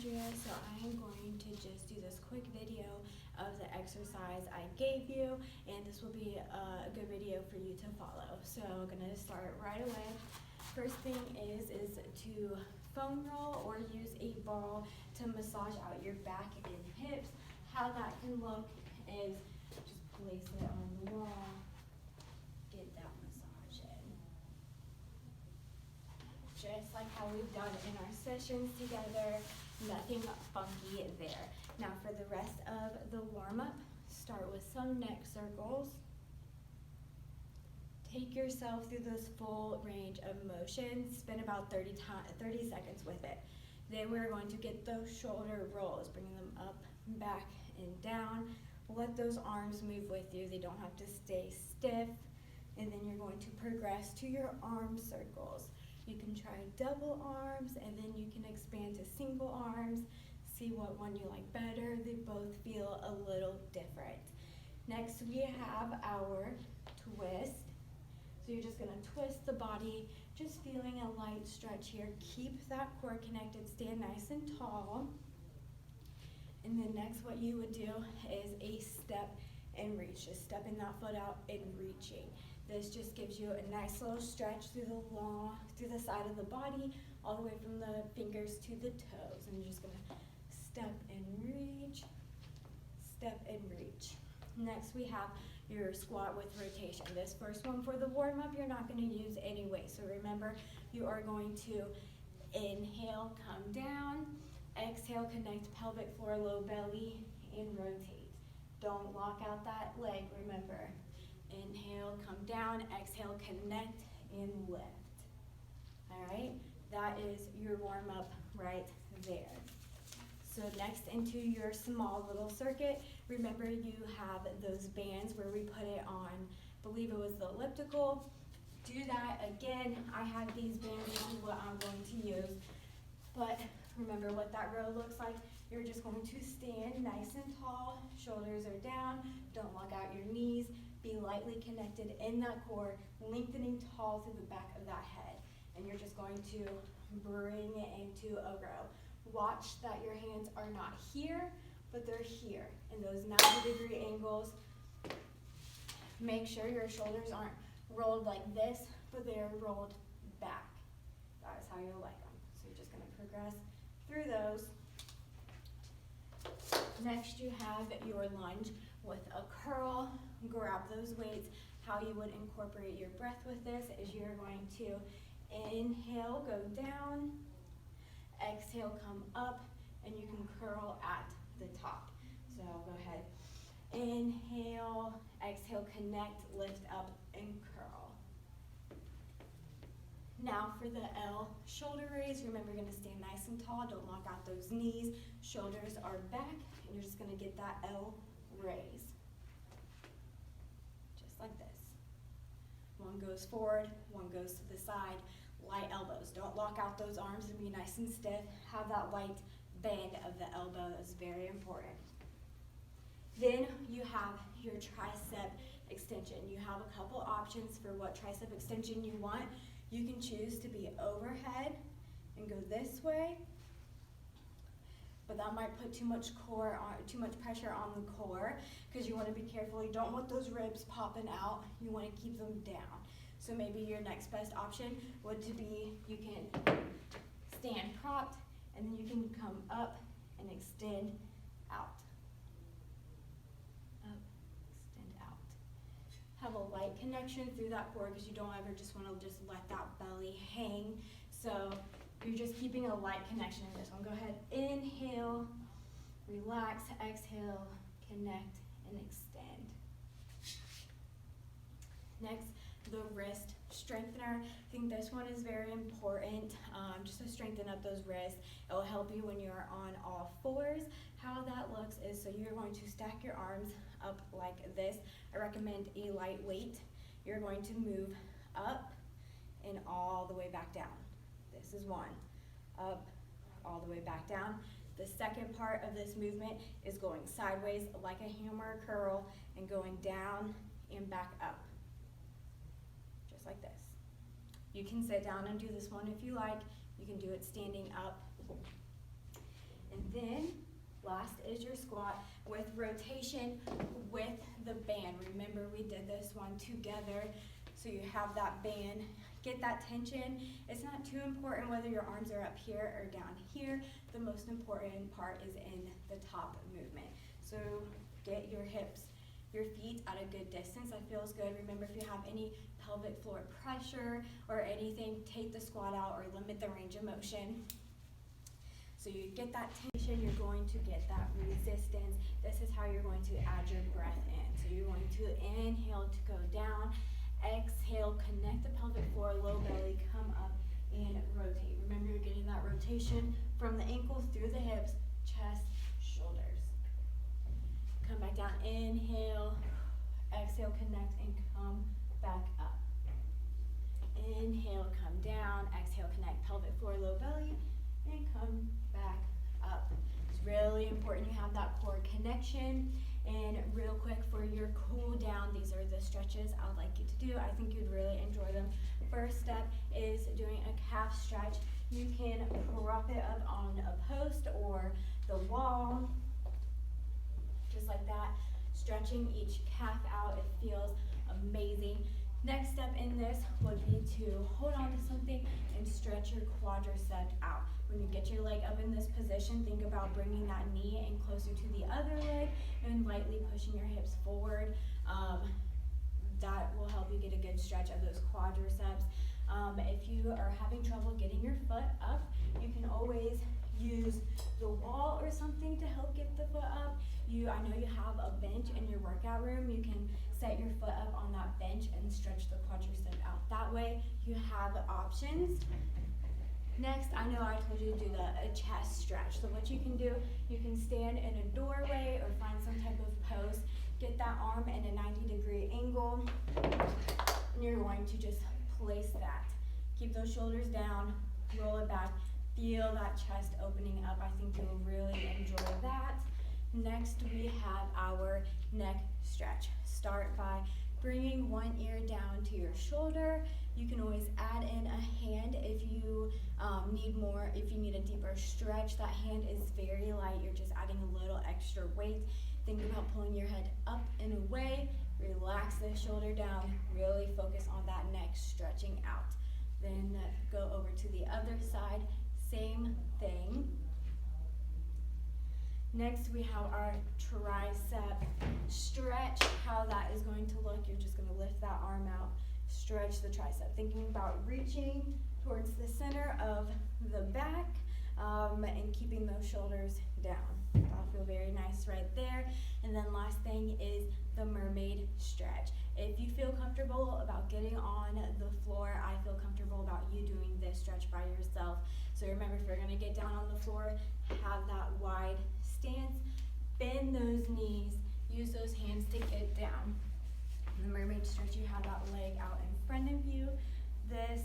you, so I am going to just do this quick video of the exercise I gave you, and this will be a good video for you to follow. So I'm going to start right away. First thing is to foam roll or use a ball to massage out your back and hips. How that can look is just place it on the wall, get that massage in. Just like how we've done in our sessions together, nothing funky there. Now for the rest of the warm-up, start with some neck circles. Take yourself through this full range of motion. Spend about 30 seconds with it. Then we're going to get those shoulder rolls, bring them up, back, and down. Let those arms move with you. They don't have to stay stiff. And then you're going to progress to your arm circles. You can try double arms, and then you can expand to single arms. See what one you like better. They both feel a little different. Next, we have our twist. So you're just gonna twist the body, just feeling a light stretch here. Keep that core connected, stand nice and tall. And then next, what you would do is a step and reach. Just stepping that foot out and reaching. This just gives you a nice little stretch through the side of the body, all the way from the fingers to the toes. And you're just gonna step and reach, step and reach. Next, we have your squat with rotation. This first one for the warm-up, you're not gonna use any weight. So remember, you are going to inhale, come down, exhale, connect pelvic floor, low belly, and rotate. Don't lock out that leg, remember. Inhale, come down, exhale, connect, and lift. All right, that is your warm-up right there. So next, into your small little circuit, remember you have those bands where we put it on, I believe it was the elliptical. Do that again. I have these bands, this is what I'm going to use. But remember what that row looks like. You're just going to stand nice and tall, shoulders are down, don't lock out your knees, be lightly connected in that core, lengthening tall through the back of that head. And you're just going to bring it into a row. Watch that your hands are not here, but they're here in those 90-degree angles. Make sure your shoulders aren't rolled like this, but they're rolled back. That is how you like them. So you're just gonna progress through those. Next, you have your lunge with a curl. Grab those weights. How you would incorporate your breath with this is you're going to inhale, go down, exhale, come up, and you can curl at the top. So go ahead. Inhale, exhale, connect, lift up, and curl. Now for the L shoulder raise, remember you're gonna stand nice and tall, don't lock out those knees, shoulders are back, and you're just gonna get that L raise. Just like this. One goes forward, one goes to the side, light elbows. Don't lock out those arms and be nice and stiff. Have that light bend of the elbow, that's very important. Then you have your tricep extension. You have a couple options for what tricep extension you want. You can choose to be overhead and go this way, but that might put too much pressure on the core, because you want to be careful. You don't want those ribs popping out. You want to keep them down. So maybe your next best option would to be, you can stand propped, and then you can come up and extend out. Up, extend out. Have a light connection through that core, because you don't ever just want to just let that belly hang. So you're just keeping a light connection in this one. Go ahead, inhale, relax, exhale, connect, and extend. Next, the wrist strengthener. I think this one is very important, just to strengthen up those wrists. It will help you when you're on all fours. How that looks is, so you're going to stack your arms up like this. I recommend a light weight. You're going to move up and all the way back down. This is one. Up, all the way back down. The second part of this movement is going sideways like a hammer curl and going down and back up. Just like this. You can sit down and do this one if you like. You can do it standing up. And then last is your squat with rotation with the band. Remember, we did this one together, so you have that band. Get that tension. It's not too important whether your arms are up here or down here. The most important part is in the top movement. So get your hips, your feet at a good distance. That feels good. Remember, if you have any pelvic floor pressure or anything, take the squat out or limit the range of motion. So you get that tension, you're going to get that resistance. This is how you're going to add your breath in. So you're going to inhale to go down, exhale, connect the pelvic floor, low belly, come up and rotate. Remember, you're getting that rotation from the ankles through the hips, chest, shoulders. Come back down, inhale, exhale, connect and come back up. Inhale, come down, exhale, connect pelvic floor, low belly, and come back up. It's really important you have that core connection. And real quick for your cool down, these are the stretches I'd like you to do. I think you'd really enjoy them. First step is doing a calf stretch. You can prop it up on a post or the wall, just like that. Stretching each calf out, it feels amazing. Next step in this would be to hold on to something and stretch your quadricep out. When you get your leg up in this position, think about bringing that knee in closer to the other leg and lightly pushing your hips forward. That will help you get a good stretch of those quadriceps. If you are having trouble getting your foot up, you can always use the wall or something to help get the foot up. I know you have a bench in your workout room. You can set your foot up on that bench and stretch the quadricep out that way. You have options. Next, I know I told you to do a chest stretch. So what you can do, you can stand in a doorway or find some type of post. Get that arm in a 90-degree angle, and you're going to just place that. Keep those shoulders down, roll it back, feel that chest opening up. I think you'll really enjoy that. Next, we have our neck stretch. Start by bringing one ear down to your shoulder. You can always add in a hand if you need more, if you need a deeper stretch. That hand is very light. You're just adding a little extra weight. Think about pulling your head up and away. Relax the shoulder down. Really focus on that neck stretching out. Then go over to the other side. Same thing. Next, we have our tricep stretch. How that is going to look, you're just going to lift that arm out, stretch the tricep. Thinking about reaching towards the center of the back and keeping those shoulders down. That'll feel very nice right there. And then last thing is the mermaid stretch. If you feel comfortable about getting on the floor, I feel comfortable about you doing this stretch by yourself. So remember, if you're going to get down on the floor, have that wide stance, bend those knees, use those hands to get down. In the mermaid stretch, you have that leg out in front of you, this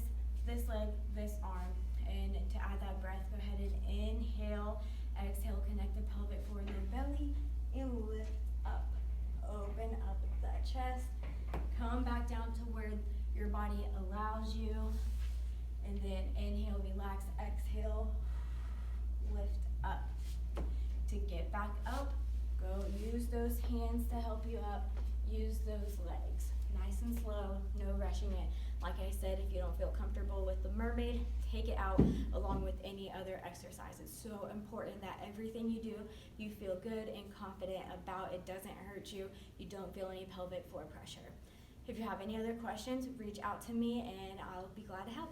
leg, this arm. And to add that breath, go ahead and inhale, exhale, connect the pelvic floor, the belly, and lift up. Open up that chest, come back down to where your body allows you, and then inhale, relax, exhale, lift up. To get back up, go use those hands to help you up, use those legs. Nice and slow, no rushing it. Like I said, if you don't feel comfortable with the mermaid, take it out along with any other exercise. It's so important that everything you do, you feel good and confident about. It doesn't hurt you. You don't feel any pelvic floor pressure. If you have any other questions, reach out to me and I'll be glad to help.